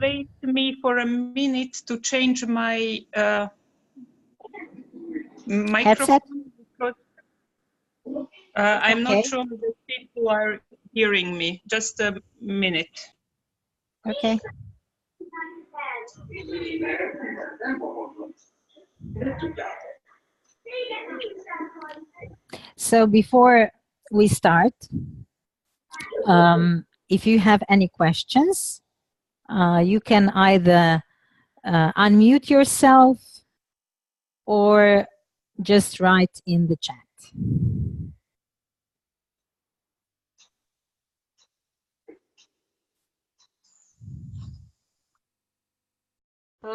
wait me for a minute to change my Headset? microphone because I'm not sure that people are hearing me. Just a minute. Okay. So before we start, if you have any questions, you can either unmute yourself or just write in the chat.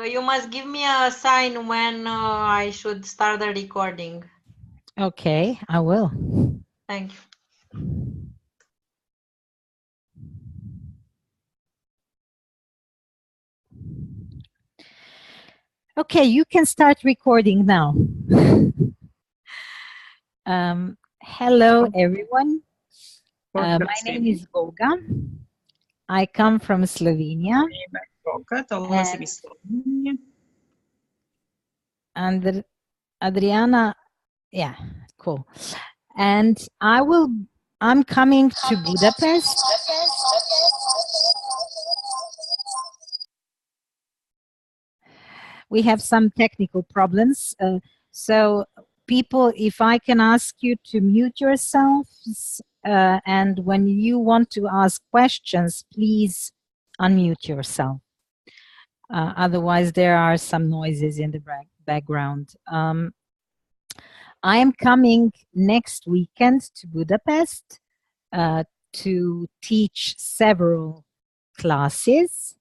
You must give me a sign when I should start the recording. Okay, I will. Thank you. Okay, you can start recording now. Hello, everyone. My name is Olga. I come from Slovenia. And Adriana, yeah, cool. And I'm coming to Budapest. We have some technical problems. So people, if I can ask you to mute yourselves, and when you want to ask questions, please unmute yourself. Otherwise, there are some noises in the background. I am coming next weekend to Budapest to teach several classes,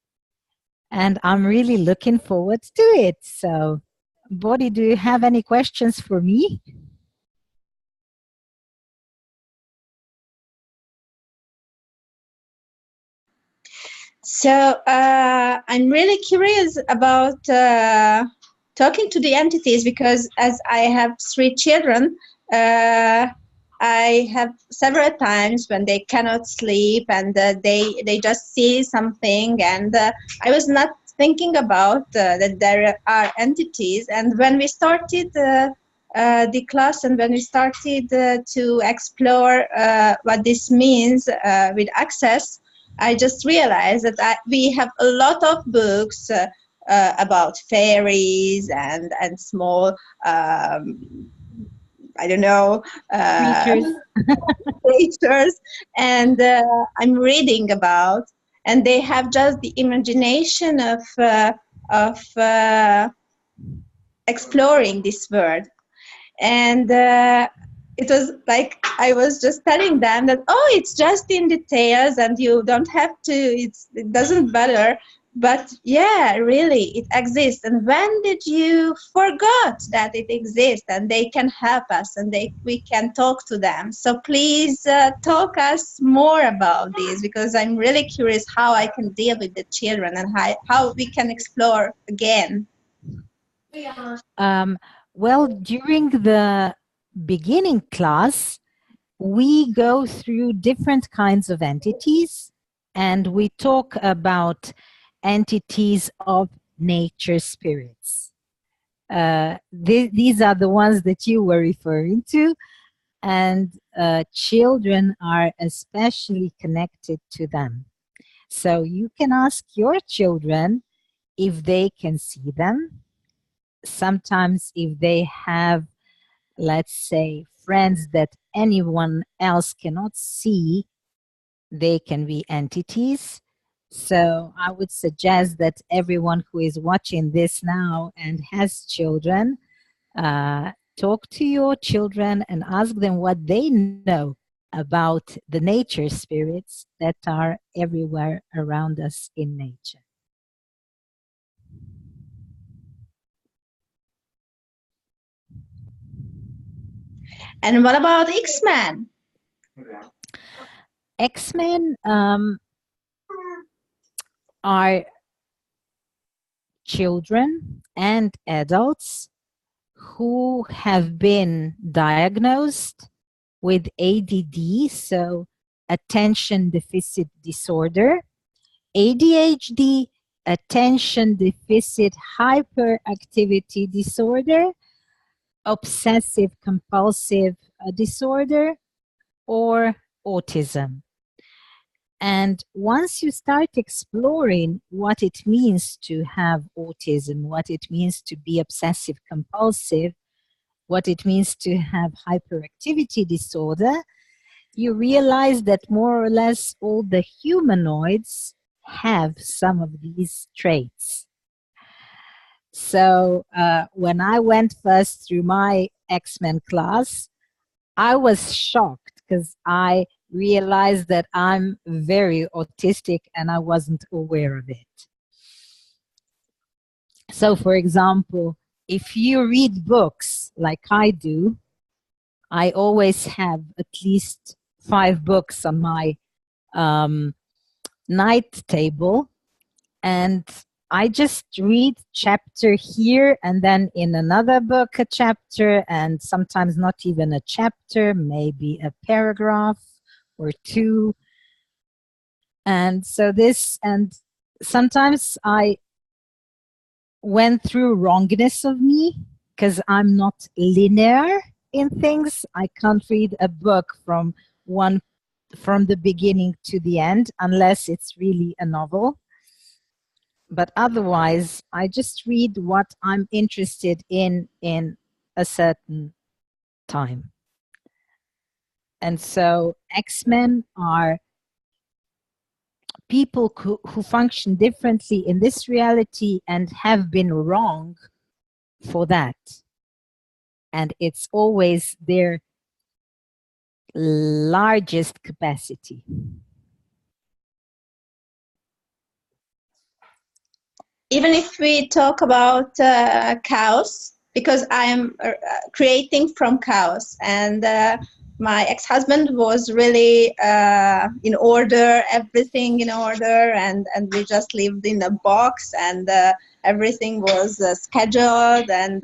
and I'm really looking forward to it. So, Bodhi, do you have any questions for me? So I'm really curious about talking to the entities, because as I have 3 children, I have several times when they cannot sleep and they just see something, and I was not thinking about that there are entities. And when we started the class, and when we started to explore what this means with access, I just realized that we have a lot of books about fairies and small, I don't know, creatures, and I'm reading about, and they have just the imagination of exploring this world. And it was like I was just telling them that, oh, it's just in details and you don't have to, it doesn't matter. But yeah, really, it exists. And when did you forgot that it exists and they can help us and we can talk to them? So please talk us more about this, because I'm really curious how I can deal with the children and how we can explore again. Well, during the beginning class, we go through different kinds of entities, and we talk about entities of nature spirits. These are the ones that you were referring to, and children are especially connected to them. So you can ask your children if they can see them. Sometimes if they have, let's say, friends that anyone else cannot see, they can be entities. So I would suggest that everyone who is watching this now and has children, talk to your children and ask them what they know about the nature spirits that are everywhere around us in nature. And what about X-Men? X-Men are children and adults who have been diagnosed with ADD, so attention deficit disorder, ADHD, attention deficit hyperactivity disorder, obsessive compulsive disorder, or autism. And once you start exploring what it means to have autism, what it means to be obsessive compulsive, what it means to have hyperactivity disorder, you realize that more or less all the humanoids have some of these traits. So when I went first through my X-Men class, I was shocked because I realized that I'm very autistic and I wasn't aware of it. So for example, if you read books like I do, I always have at least 5 books on my night table, and I just read chapter here and then in another book a chapter, and sometimes not even a chapter, maybe a paragraph or 2. And so this, and sometimes I went through wrongness of me because I'm not linear in things. I can't read a book from the beginning to the end unless it's really a novel. But otherwise, I just read what I'm interested in a certain time. And so X-Men are people who function differently in this reality and have been wrong for that. And it's always their largest capacity. Even if we talk about chaos, because I am creating from chaos, and my ex-husband was really in order, everything in order, and we just lived in a box, and everything was scheduled, and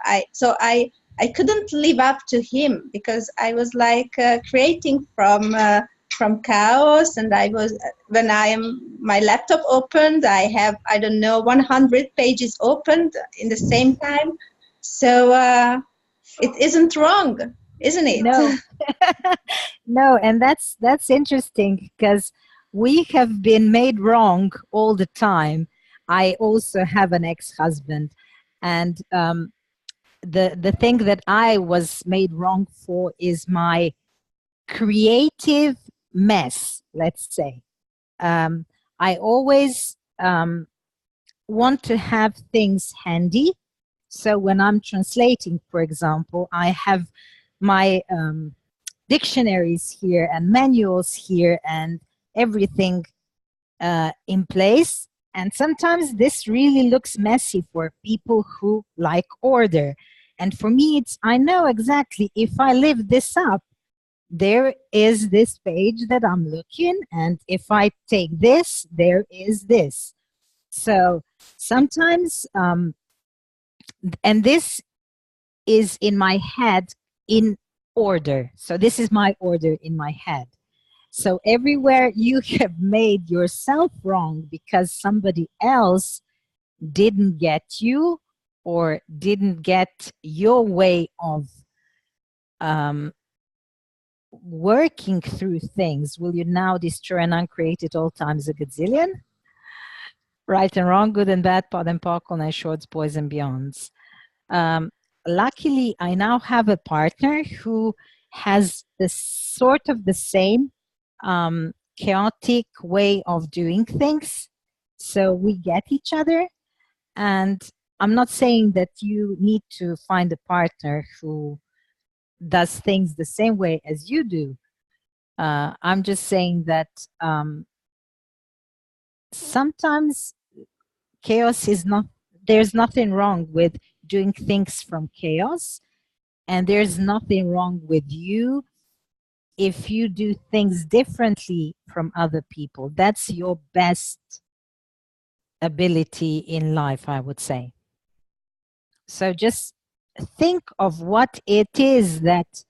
I couldn't live up to him because I was like creating from chaos, and I was, when my laptop opened, I have, I don't know, 100 pages opened in the same time. So it isn't wrong, isn't it? No, no, and that's interesting because we have been made wrong all the time. I also have an ex-husband, and the thing that I was made wrong for is my creative mess, let's say. I always want to have things handy. So when I'm translating, for example, I have my dictionaries here and manuals here and everything in place. And sometimes this really looks messy for people who like order. And for me, I know exactly if I live this up, there is this page that I'm looking, and if I take this, there is this. So sometimes, and this is in my head in order. So this is my order in my head. So everywhere you have made yourself wrong because somebody else didn't get you or didn't get your way of working through things, will you now destroy and uncreate it all times a gazillion? Right and wrong, good and bad, pod and poc, nice shorts, boys and beyonds. Luckily, I now have a partner who has sort of the same chaotic way of doing things. So we get each other. And I'm not saying that you need to find a partner who does things the same way as you do. I'm just saying that sometimes chaos is not, there's nothing wrong with doing things from chaos, and there's nothing wrong with you if you do things differently from other people. That's your best ability in life, I would say. So just think of what it is that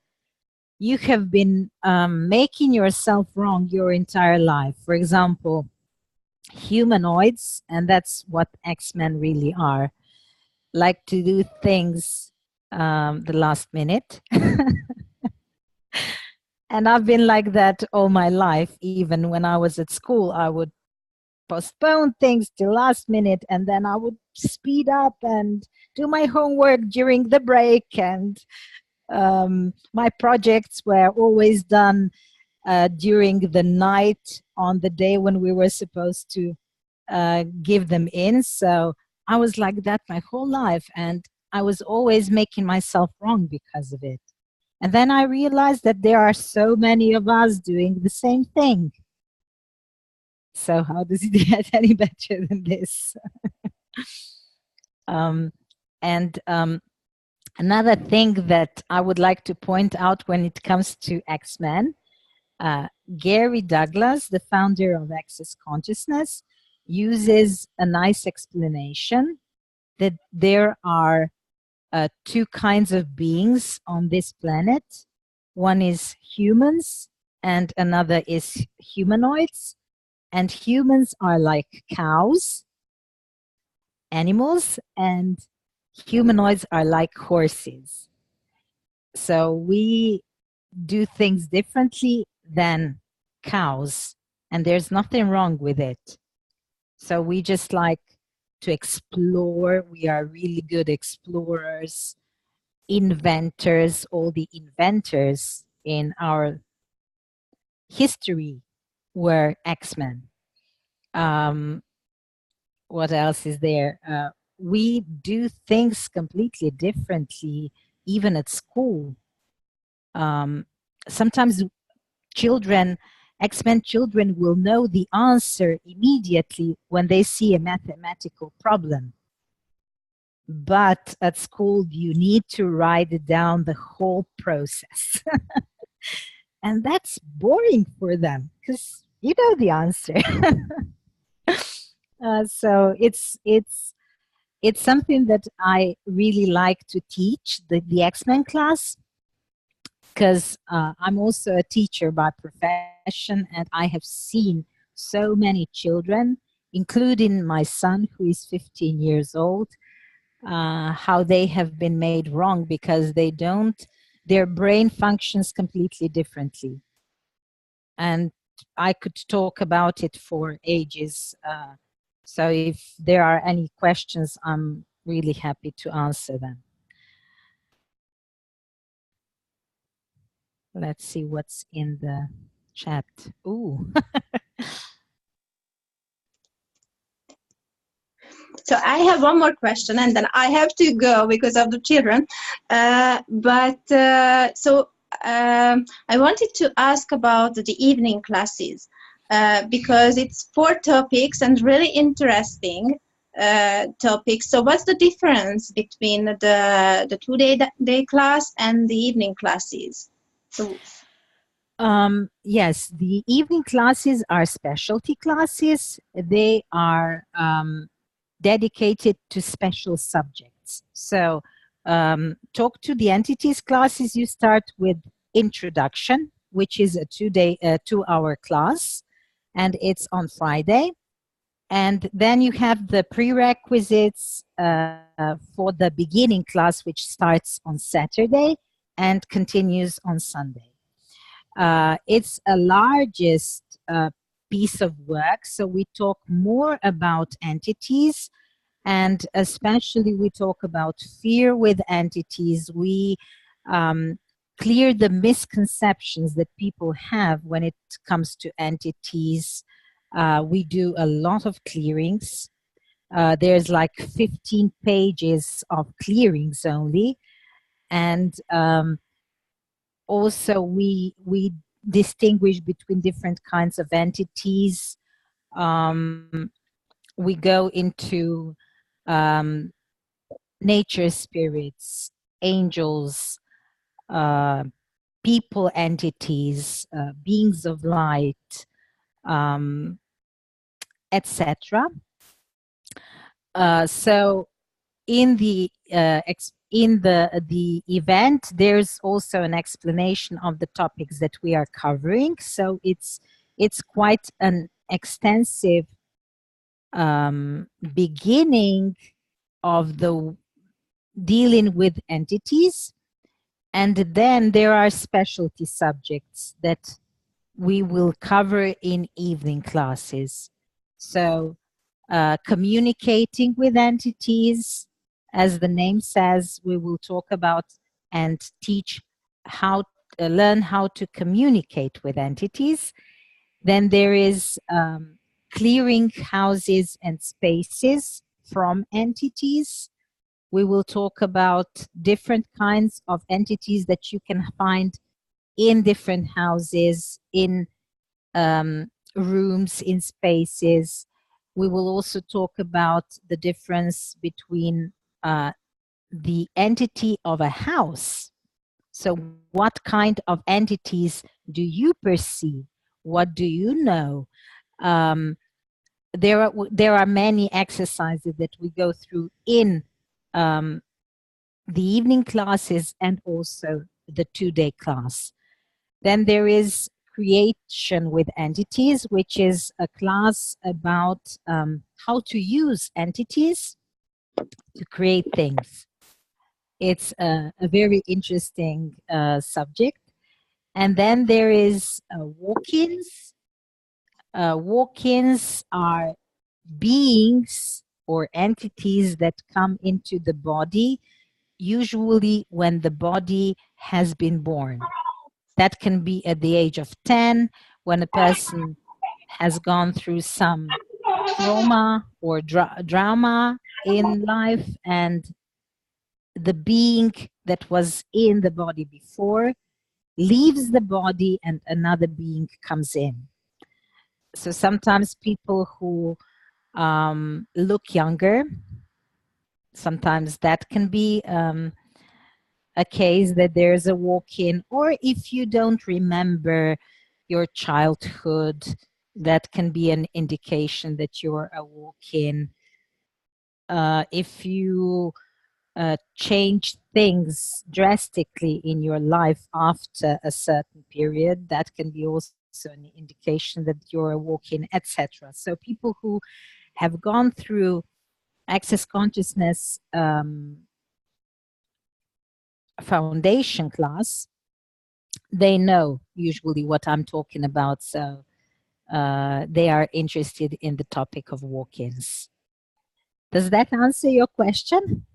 you have been making yourself wrong your entire life. For example, humanoids, and that's what X-Men really are, like to do things the last minute. And I've been like that all my life. Even when I was at school, I would postpone things till last minute, and then I would speed up and do my homework during the break. And my projects were always done during the night on the day when we were supposed to give them in. So I was like that my whole life, and I was always making myself wrong because of it. And then I realized that there are so many of us doing the same thing. So how does it get any better than this? Another thing that I would like to point out when it comes to X-Men, Gary Douglas, the founder of Access Consciousness, uses a nice explanation that there are two kinds of beings on this planet. One is humans and another is humanoids. And humans are like cows, animals, and humanoids are like horses. So we do things differently than cows, and there's nothing wrong with it. So we just like to explore. We are really good explorers, inventors. All the inventors in our history were X-Men. What else is there? We do things completely differently, even at school. Sometimes children, X-Men children, will know the answer immediately when they see a mathematical problem. But at school, you need to write down the whole process. And that's boring for them because you know the answer. So it's something that I really like to teach, the X-Men class, because I'm also a teacher by profession, and I have seen so many children, including my son, who is 15 years old, how they have been made wrong because their brain functions completely differently. And I could talk about it for ages. So if there are any questions, I'm really happy to answer them. Let's see what's in the chat. Ooh. So I have one more question, and then I have to go because of the children. I wanted to ask about the evening classes because it's 4 topics and really interesting topics. So what's the difference between the 2-day class and the evening classes? So, yes, the evening classes are specialty classes. They are dedicated to special subjects. So talk to the entities classes, you start with introduction, which is a 2-hour class, and it's on Friday. And then you have the prerequisites for the beginning class, which starts on Saturday and continues on Sunday. It's a largest piece of work, so we talk more about entities, and especially we talk about fear with entities. We clear the misconceptions that people have when it comes to entities. We do a lot of clearings. There's like 15 pages of clearings only. And also we distinguish between different kinds of entities. We go into nature spirits, angels, people entities, beings of light, etc. So in the event, there's also an explanation of the topics that we are covering. So it's quite an extensive beginning of the dealing with entities, and then there are specialty subjects that we will cover in evening classes. So communicating with entities, as the name says, we will talk about and teach how learn how to communicate with entities. Then there is clearing houses and spaces from entities. We will talk about different kinds of entities that you can find in different houses, in rooms, in spaces. We will also talk about the difference between the entity of a house. So what kind of entities do you perceive? What do you know? There are many exercises that we go through in the evening classes and also the 2-day class. Then there is creation with entities, which is a class about how to use entities to create things. It's a very interesting subject. And then there is walk-ins. Walk-ins are beings or entities that come into the body, usually when the body has been born. That can be at the age of 10, when a person has gone through some trauma or drama in life, and the being that was in the body before leaves the body and another being comes in. So sometimes people who look younger, sometimes that can be a case that there's a walk-in, or if you don't remember your childhood, that can be an indication that you're a walk-in. If you change things drastically in your life after a certain period, that can be also an indication that you're a walk-in, etc. So people who have gone through access consciousness foundation class, they know usually what I'm talking about. So they are interested in the topic of walk-ins. Does that answer your question?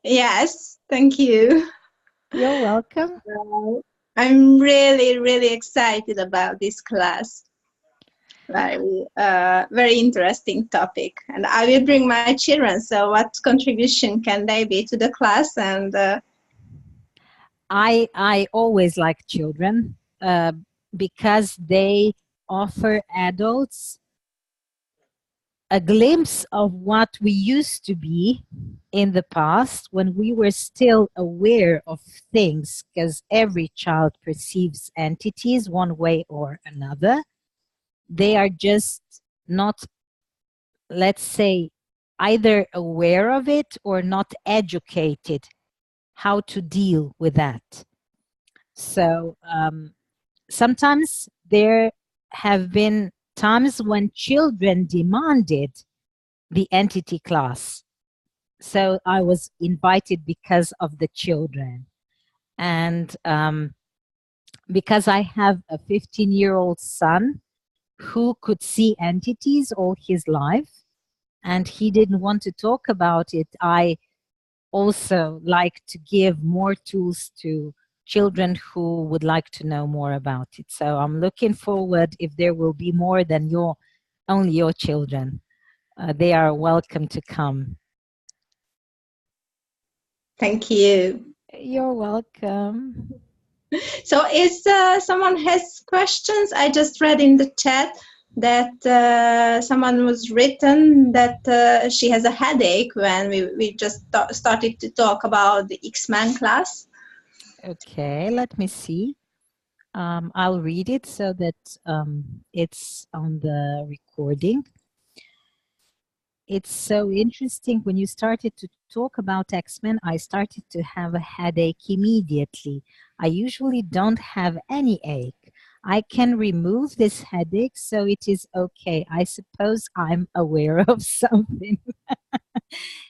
Yes, thank you. You're welcome. I'm really, really excited about this class. Very interesting topic. And I will bring my children, so what contribution can they be to the class? And I always like children because they offer adults a glimpse of what we used to be in the past when we were still aware of things, because every child perceives entities one way or another. They are just not, let's say, either aware of it or not educated how to deal with that. So sometimes there have been times when children demanded the entity class. So I was invited because of the children. And because I have a 15-year-old son who could see entities all his life, and he didn't want to talk about it, I also like to give more tools to children who would like to know more about it. So I'm looking forward if there will be more than only your children. They are welcome to come. thank you. You're welcome. So if someone has questions, I just read in the chat that someone was written that she has a headache when we just started to talk about the X-Men class. Okay, let me see. I'll read it so that it's on the recording. It's so interesting. When you started to talk about X-Men, I started to have a headache immediately. I usually don't have any ache. I can remove this headache, so it is okay. I suppose I'm aware of something.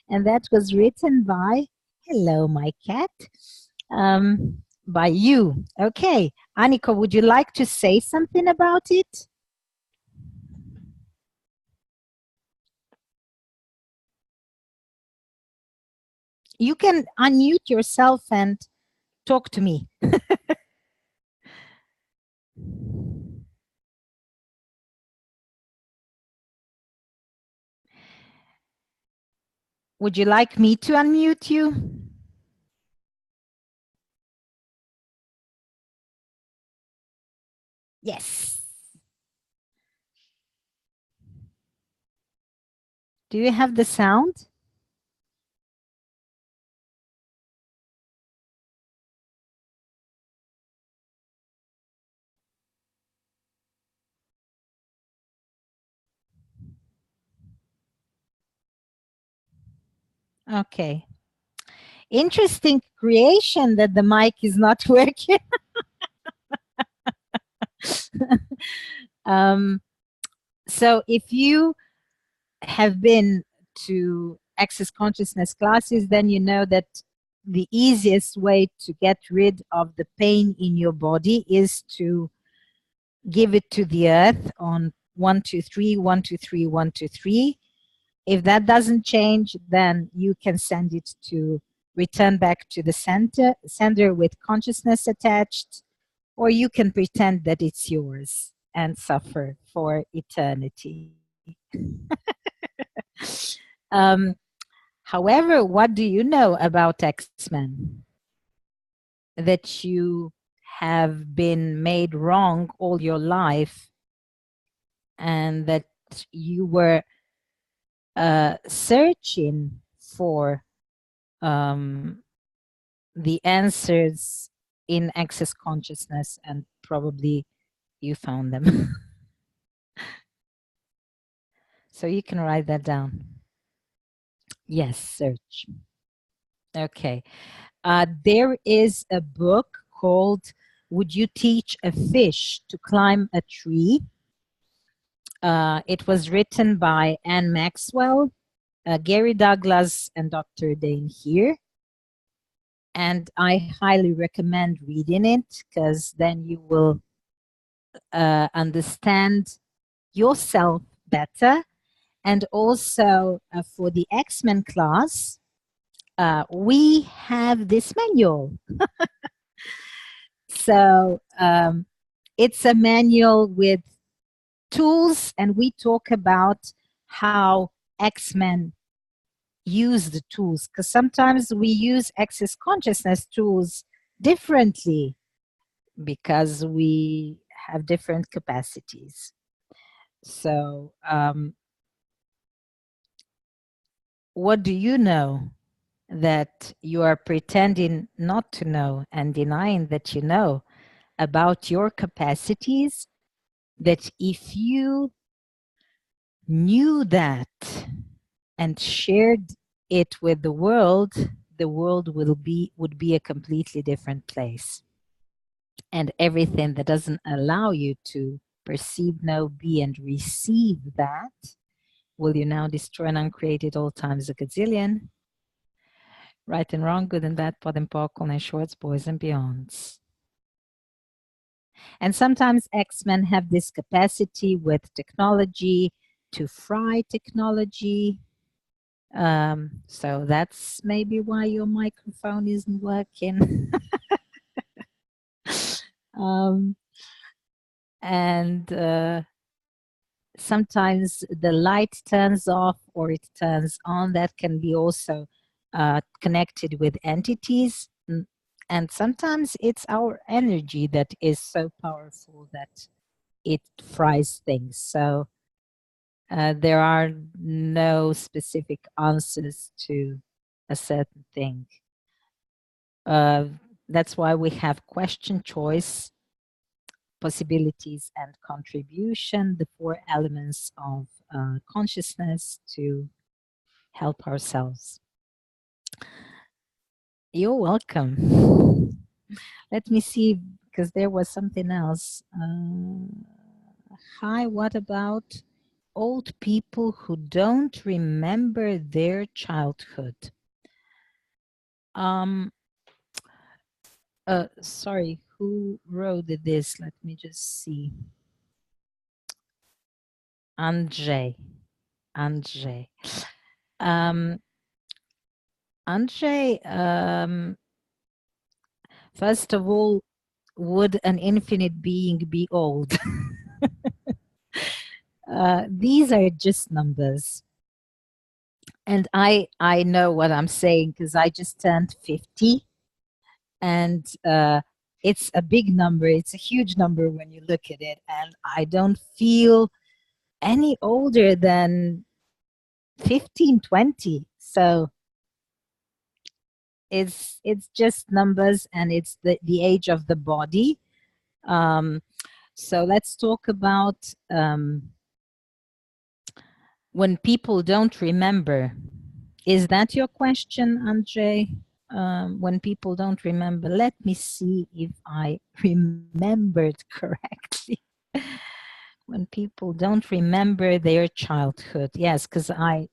And that was written by, hello, my cat, by you. Okay, Annika, would you like to say something about it? You can unmute yourself and talk to me. Would you like me to unmute you? Yes. Do you have the sound? Okay. Interesting creation that the mic is not working. So if you have been to access consciousness classes, then you know that the easiest way to get rid of the pain in your body is to give it to the earth on 1, 2, 3, 1, 2, 3, 1, 2, 3. If that doesn't change, then you can send it to return back to the sender with consciousness attached, or you can pretend that it's yours and suffer for eternity. However, what do you know about X-Men? That you have been made wrong all your life and that you were searching for the answers in access consciousness, and probably you found them. So you can write that down. Yes, search. Okay. There is a book called Would You Teach a Fish to Climb a Tree? It was written by Anne Maxwell, Gary Douglas, and Dr. Dane here. And I highly recommend reading it, because then you will understand yourself better. And also for the X-Men class, we have this manual. So it's a manual with tools, and we talk about how X-Men use the tools, because sometimes we use access consciousness tools differently because we have different capacities. So what do you know that you are pretending not to know and denying that you know about your capacities, that if you knew that and shared it with the world would be a completely different place. And everything that doesn't allow you to perceive, know, be, and receive that, will you now destroy and uncreate it all times a gazillion? Right and wrong, good and bad, pod and pockle, and shorts, boys and beyonds. And sometimes X-Men have this capacity with technology to fry technology. So that's maybe why your microphone isn't working. And sometimes the light turns off or it turns on. That can be also connected with entities. And sometimes it's our energy that is so powerful that it fries things. So there are no specific answers to a certain thing. That's why we have question, choice, possibilities, and contribution, the 4 elements of consciousness to help ourselves. You're welcome. Let me see because there was something else. Hi, what about old people who don't remember their childhood? Sorry, who wrote this? Let me just see. Andrzej. Andrzej. Andrzej, first of all, would an infinite being be old? These are just numbers. And I know what I'm saying because I just turned 50. And it's a big number. It's a huge number when you look at it. And I don't feel any older than 15, 20. So it's just numbers, and it's the age of the body. So let's talk about when people don't remember. Is that your question, Andrzej? When people don't remember, let me see if I remembered correctly. When people don't remember their childhood. Yes, because I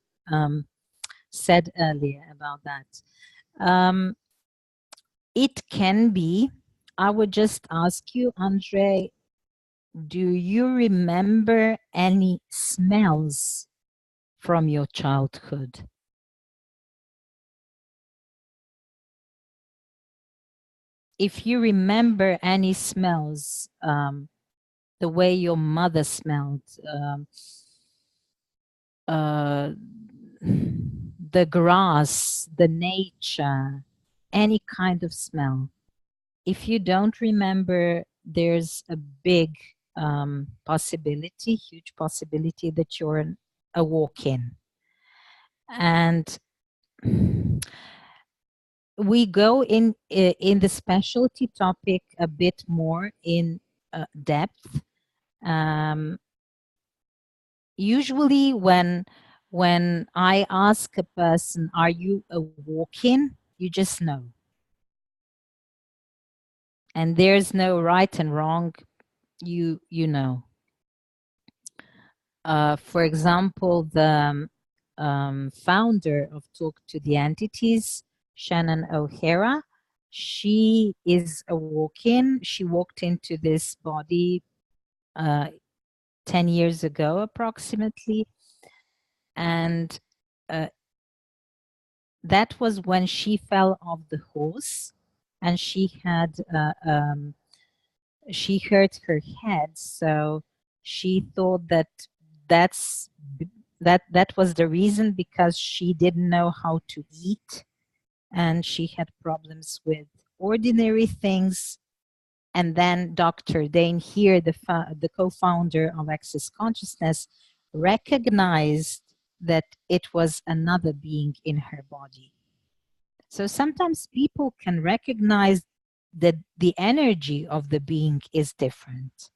said earlier about that. It can be, I would just ask you, Andrzej, do you remember any smells from your childhood? If you remember any smells, the way your mother smelled, the grass, the nature, any kind of smell. If you don't remember, there's a big possibility, huge possibility that you're a walk-in. And we go in the specialty topic a bit more in depth. Usually when I ask a person, are you a walk-in? You just know. And there's no right and wrong, you know. For example, the founder of Talk to the Entities, Shannon O'Hara, she is a walk-in. She walked into this body 10 years ago, approximately. And that was when she fell off the horse, and she had she hurt her head. So she thought that that was the reason, because she didn't know how to eat, and she had problems with ordinary things. And then Dr. Dane here, the co-founder of Access Consciousness, recognized that it was another being in her body. So sometimes people can recognize that the energy of the being is different.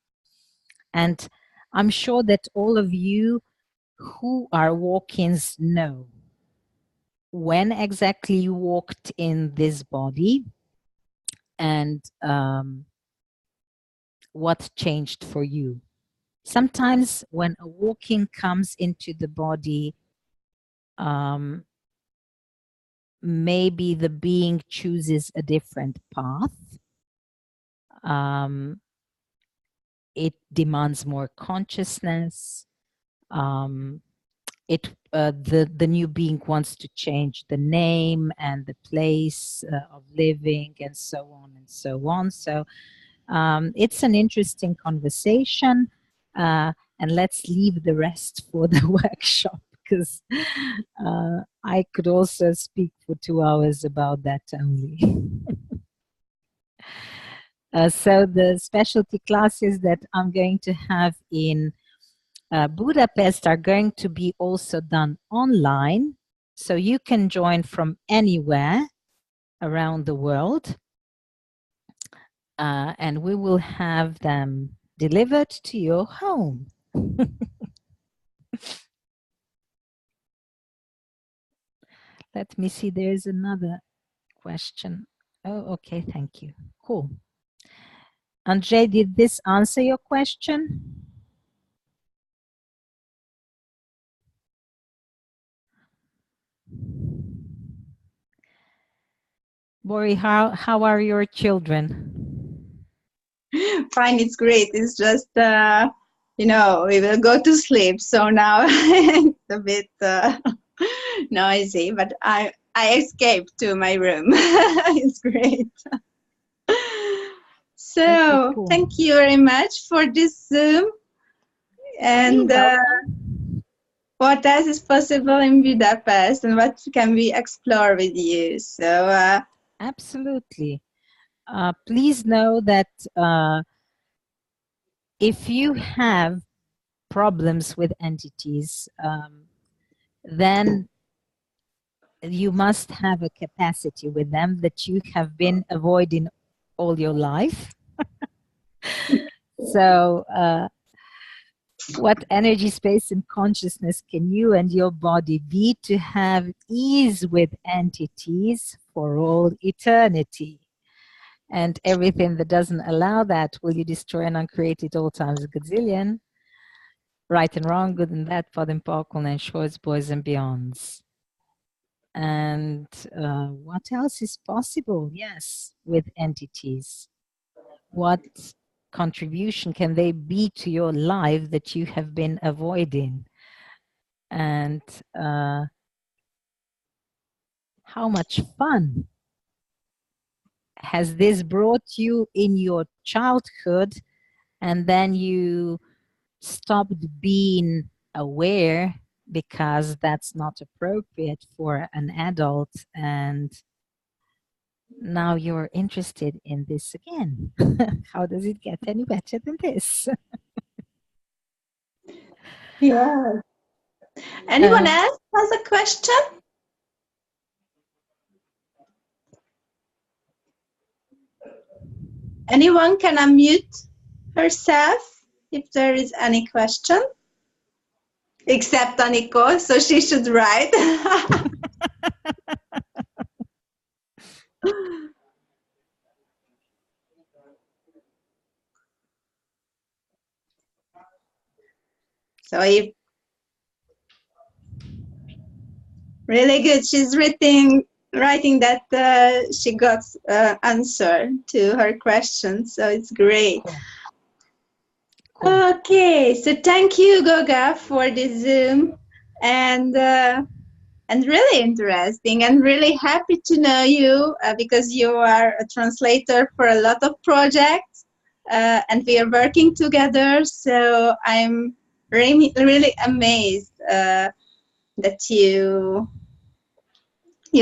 And I'm sure that all of you who are walk-ins know when exactly you walked in this body, and what changed for you. Sometimes when a walk-in comes into the body, maybe the being chooses a different path. It demands more consciousness. The new being wants to change the name and the place of living, and so on and so on. So it's an interesting conversation, and let's leave the rest for the workshop, because I could also speak for 2 hours about that only. So the specialty classes that I'm going to have in Budapest are going to be also done online. So you can join from anywhere around the world. And we will have them delivered to your home. Let me see, there's another question. Oh, okay, thank you. Cool. Andre, did this answer your question? Bori, how are your children? Fine, it's great. It's just, you know, we will go to sleep. So now it's a bit noisy, but I escaped to my room. It's great. So Okay, cool. thank you very much for this Zoom. And what else is possible in Budapest and what can we explore with you? So absolutely. Please know that if you have problems with entities, then you must have a capacity with them that you have been avoiding all your life. So what energy, space, and consciousness can you and your body be to have ease with entities for all eternity? And everything that doesn't allow that, will you destroy and uncreate it all times a gazillion? Right and wrong, good and bad, pod and parkle, and shorts, boys and beyonds. And what else is possible? Yes, with entities. What contribution can they be to your life that you have been avoiding? And how much fun has this brought you in your childhood, and then you stopped being aware because that's not appropriate for an adult, and now you're interested in this again? How does it get any better than this? yeah. Anyone else has a question? Anyone can unmute herself if there is any question. Except Aniko, so she should write. So if really good, she's writing that she got answer to her question, so it's great. Cool. Okay, so thank you, Goga, for this Zoom, and really interesting, and really happy to know you because you are a translator for a lot of projects, and we are working together. So I'm really amazed that you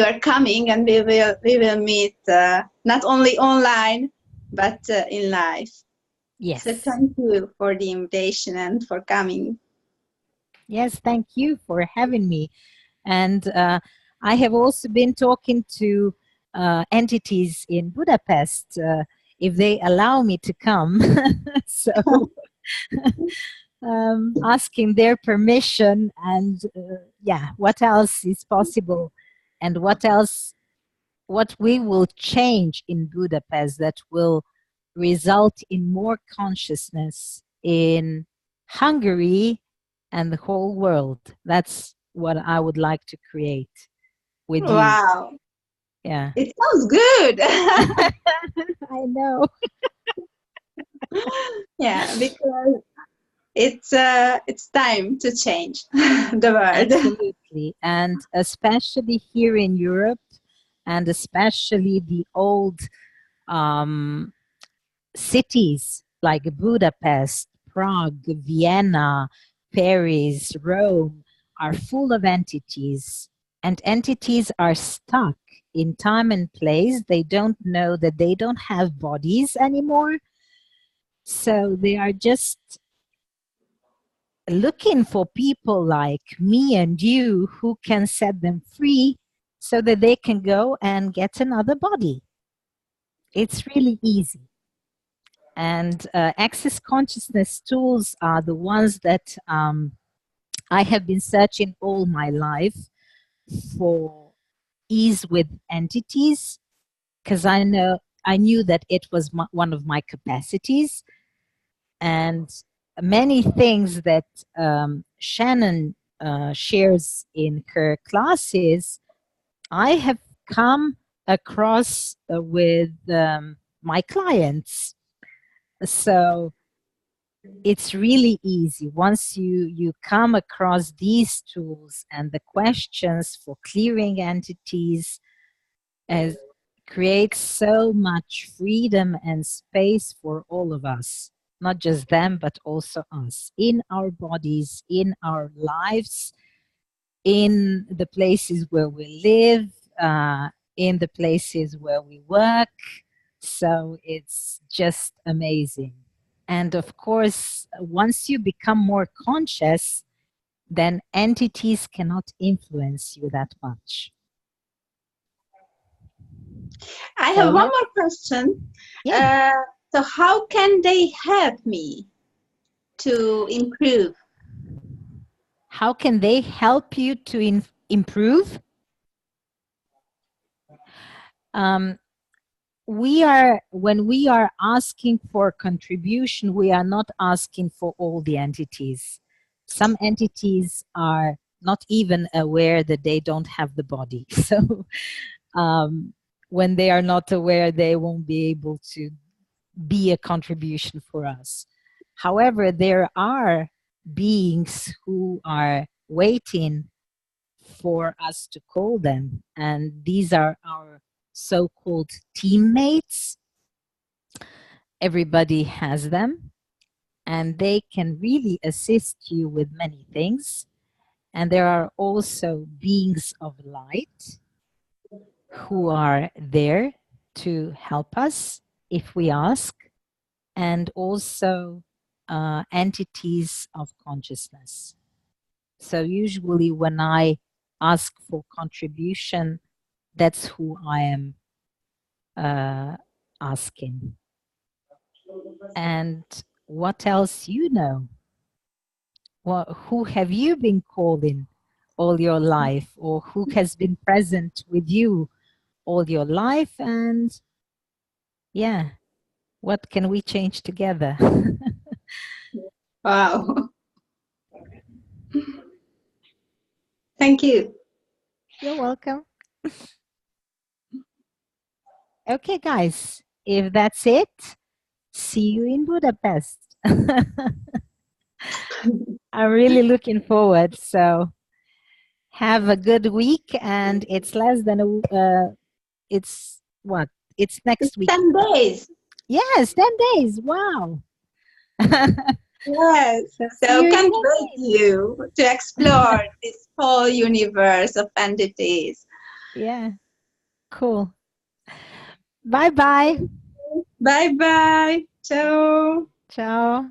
are coming, and we will meet not only online but in life. Yes. So thank you for the invitation and for coming. Yes, thank you for having me. And I have also been talking to entities in Budapest, if they allow me to come. So asking their permission, and yeah, what else is possible, and what we will change in Budapest that will result in more consciousness in Hungary and the whole world. That's what I would like to create with you. Wow. Yeah. It sounds good. I know. Yeah, because it's time to change the world. Absolutely. And especially here in Europe, and especially the old cities like Budapest, Prague, Vienna, Paris, Rome are full of entities, and entities are stuck in time and place. They don't know that they don't have bodies anymore. So they are just looking for people like me and you who can set them free so that they can go and get another body. It's really easy. And access consciousness tools are the ones that I have been searching all my life for ease with entities, because I know I knew that it was one of my capacities, and many things that Shannon shares in her classes, I have come across with my clients. So it's really easy. Once you come across these tools and the questions for clearing entities, as creates so much freedom and space for all of us, not just them, but also us, in our bodies, in our lives, in the places where we live, in the places where we work. So it's just amazing. And of course, once you become more conscious, then entities cannot influence you that much. I have one more question. Yeah. So how can they help me to improve? How can they help you to improve? When we are asking for contribution, we are not asking for all the entities. Some entities are not even aware that they don't have the body. So when they are not aware, they won't be able to be a contribution for us. However, there are beings who are waiting for us to call them, and these are our so-called teammates. Everybody has them, and they can really assist you with many things. And there are also beings of light who are there to help us if we ask, and also entities of consciousness. So usually when I ask for contribution, that's who I am asking. And what else you know? Well, who have you been calling all your life, or who has been present with you all your life? And yeah, what can we change together? Wow. Thank you. You're welcome. Okay, guys, if that's it, see you in Budapest. I'm really looking forward. So have a good week, and it's less than it's what? It's next week. 10 days. Yes, 10 days. Wow. Yes. So can't wait you to explore this whole universe of entities. Yeah. Cool. Bye-bye. Bye-bye. Ciao. Ciao.